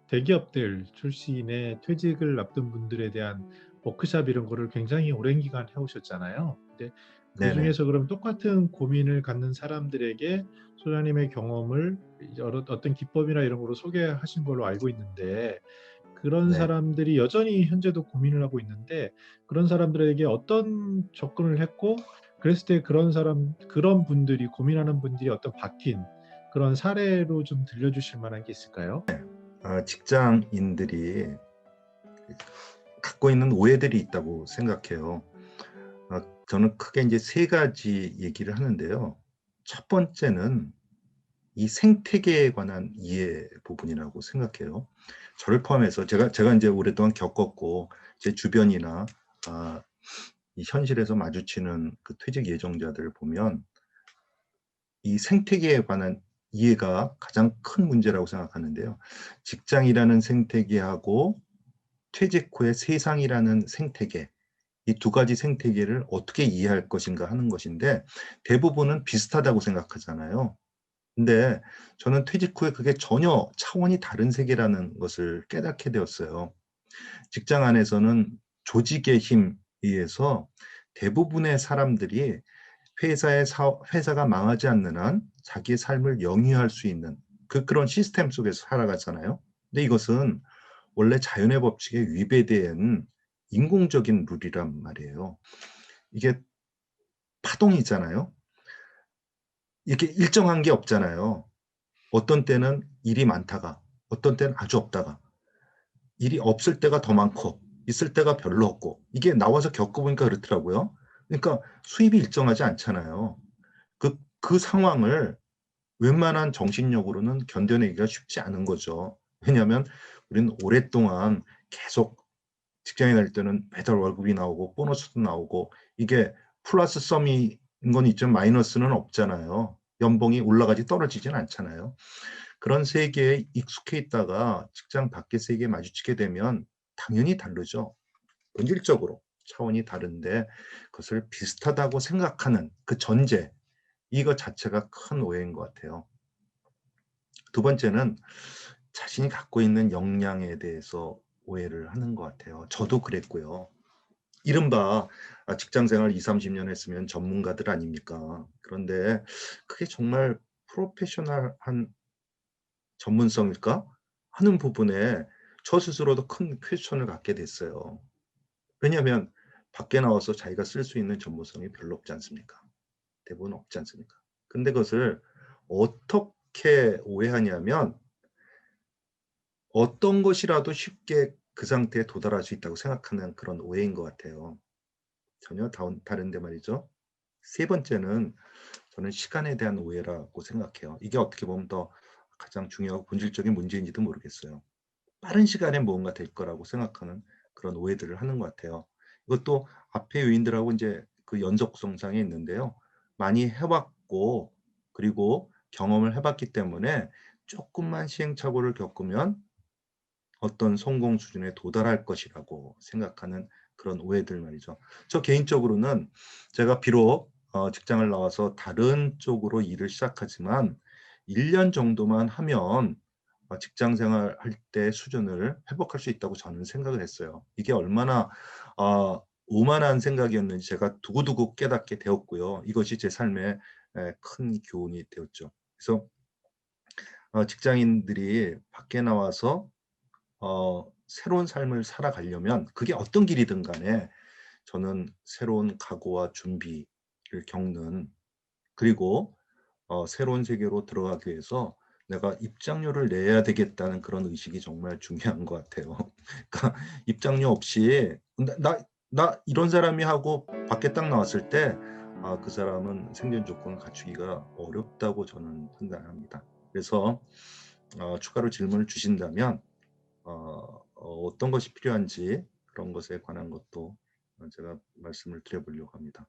대기업들 출신의 퇴직을 앞둔 분들에 대한 워크숍 이런 거를 굉장히 오랜 기간 해 오셨잖아요. 근데 네네. 그중에서 그럼 똑같은 고민을 갖는 사람들에게 소장님의 경험을 여러 어떤 기법이나 이런 거로 소개하신 걸로 알고 있는데, 그런 네. 사람들이 여전히 현재도 고민을 하고 있는데 그런 사람들에게 어떤 접근을 했고, 그랬을 때 그런 분들이 고민하는 분들이 어떤 바뀐 그런 사례로 좀 들려주실 만한 게 있을까요? 직장인들이 갖고 있는 오해들이 있다고 생각해요. 저는 크게 이제 세 가지 얘기를 하는데요. 첫 번째는 이 생태계에 관한 이해 부분이라고 생각해요. 저를 포함해서 제가 이제 오랫동안 겪었고 제 주변이나 아 이 현실에서 마주치는 그 퇴직 예정자들을 보면 이 생태계에 관한 이해가 가장 큰 문제라고 생각하는데요. 직장이라는 생태계하고 퇴직 후의 세상이라는 생태계, 이 두 가지 생태계를 어떻게 이해할 것인가 하는 것인데, 대부분은 비슷하다고 생각하잖아요. 근데 저는 퇴직 후에 그게 전혀 차원이 다른 세계라는 것을 깨닫게 되었어요. 직장 안에서는 조직의 힘에 의해서 대부분의 사람들이 회사가 망하지 않는 한 자기의 삶을 영위할 수 있는 그런 시스템 속에서 살아가잖아요. 근데 이것은 원래 자연의 법칙에 위배된 인공적인 룰이란 말이에요. 이게 파동이잖아요. 이렇게 일정한 게 없잖아요. 어떤 때는 일이 많다가, 어떤 때는 아주 없다가, 일이 없을 때가 더 많고 있을 때가 별로 없고, 이게 나와서 겪어보니까 그렇더라고요. 그러니까 수입이 일정하지 않잖아요. 그 상황을 웬만한 정신력으로는 견뎌내기가 쉽지 않은 거죠. 왜냐하면 우리는 오랫동안 계속 직장에 다닐 때는 매달 월급이 나오고 보너스도 나오고, 이게 플러스 썸인 건 있지만 마이너스는 없잖아요. 연봉이 올라가지 떨어지진 않잖아요. 그런 세계에 익숙해 있다가 직장 밖의 세계에 마주치게 되면 당연히 다르죠. 본질적으로 차원이 다른데 그것을 비슷하다고 생각하는 그 전제, 이거 자체가 큰 오해인 것 같아요. 두 번째는 자신이 갖고 있는 역량에 대해서 오해를 하는 것 같아요. 저도 그랬고요. 이른바 직장 생활 20-30년 했으면 전문가들 아닙니까? 그런데 그게 정말 프로페셔널한 전문성일까? 하는 부분에 저 스스로도 큰 퀘스천을 갖게 됐어요. 왜냐하면 밖에 나와서 자기가 쓸 수 있는 전문성이 별로 없지 않습니까? 대부분 없지 않습니까? 근데 그것을 어떻게 오해하냐면, 어떤 것이라도 쉽게 그 상태에 도달할 수 있다고 생각하는 그런 오해인 것 같아요. 전혀 다른데 말이죠. 세 번째는 저는 시간에 대한 오해라고 생각해요. 이게 어떻게 보면 더 가장 중요하고 본질적인 문제인지도 모르겠어요. 빠른 시간에 무언가 될 거라고 생각하는 그런 오해들을 하는 것 같아요. 이것도 앞의 요인들하고 이제 그 연속성상에 있는데요. 많이 해 왔고 그리고 경험을 해 봤기 때문에 쪼끔만 시행착오를 겪으면 어떤 성공 수준에 도달할 것이라고 생각하는 그런 오해들 말이죠. 저 개인적으로는 제가 비록 직장을 나와서 다른 쪽으로 일을 시작하지만 1년 정도만 하면 직장 생활할 때 수준을 회복할 수 있다고 저는 생각을 했어요. 이게 얼마나 오만한 생각이었는지 제가 두고두고 깨닫게 되었고요. 이것이 제 삶에 큰 교훈이 되었죠. 그래서 직장인들이 밖에 나와서 새로운 삶을 살아가려면 그게 어떤 길이든 간에 저는 새로운 각오와 준비를 겪는, 그리고 새로운 세계로 들어가기 위해서 '내가 입장료를 내야 되겠다.'는 그런 의식이 정말 중요한 것 같아요. 그러니까 입장료 없이 '나 이런 사람이.' 하고 밖에 딱 나왔을 때 그 사람은 생존 조건을 갖추기가 어렵다고 저는 판단합니다. 그래서 추가로 질문을 주신다면 어떤 것이 필요한지 그런 것에 관한 것도 제가 말씀을 드려 보려고 합니다.